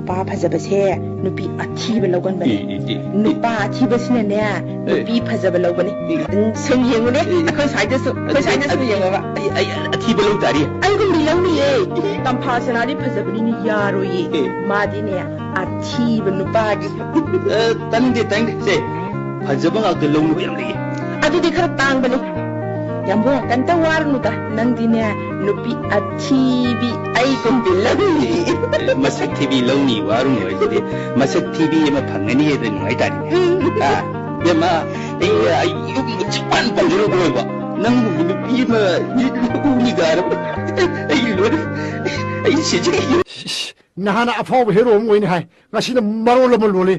nupa phajabase nupi athiba logan bane nupa athiba sine ne nupi phajaba logane sing yengune akhoi side su yengaba athiba log dari ai gum di lawni ye tampha sanadi phajabani ni yaro ye madi ne athiba nupa gi tangde se phajaba ngak de log yam lagi adu di khara tang bane yambo kanta warnu ta nangdi ne nupi athibi ai gum di lawni masak TV lawni waru no ide masak TV ma phangani ede ngai tari yama ai yugi chipan pandro go ba nang nupi ma uni gar ai siji nahana afau hero moi ni hai ngasina marol lole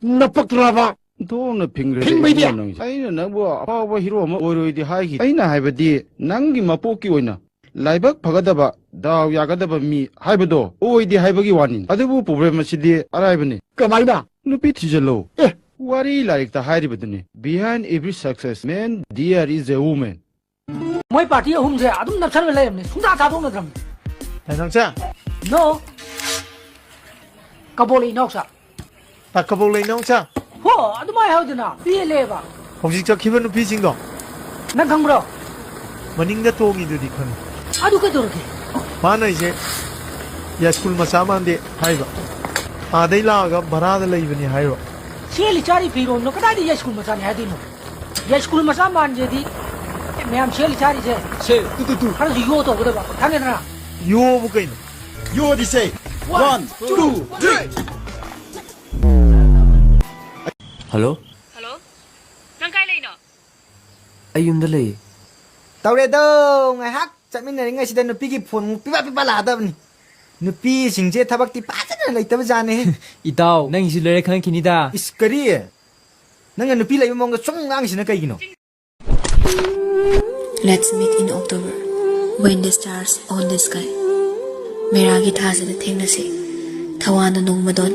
napakraba 도나 핑그레 아이나 나보 아빠 히로 뭐 오로이디 하이기 아이나 하이버디 낭기 마포기 오이나 라이박 바가다바 다우 야가다바 미 하이버도 오이디 하이버기 와닌 아데부 프로블em 시디 아라이버니 kamaina 누피 티젤로 에 와리 라이크다 하이리버드니 behind every success man there is a woman moi party humse adum napsar le amne sungda ta thong nadram 당장 no kaboli noksa 바꿔볼래 농장 ho adumai haudina pi le ba 공식적 기본 비징도 nang khangbro 머닝다 통이들이 큰 adu ka dorke 마나 이제 야스쿨 마사만데 하이바 아데일라가 바라다 레이브니 하이바 cheli chari piro no kada di yeskul masa ne hadi no yeskul masa man je di meam cheli chari je se tu har yo to gode ba thang na 요 부가인 you what say 1 2 3 Hello? Hello? Nang kai lai no? Ay yun dali. Tawre daw ngay hak chaminari ngay sida nupi ki phone pipa lada bani nupi singje thabak ti pajana laitaba jane Itaw, nang isulere kang kinida. iskari nang nupi lai mong chung ang sina kay gino. Let's meet in October when the stars on the sky. Meragi thasa da thengna se. Thawana nong madon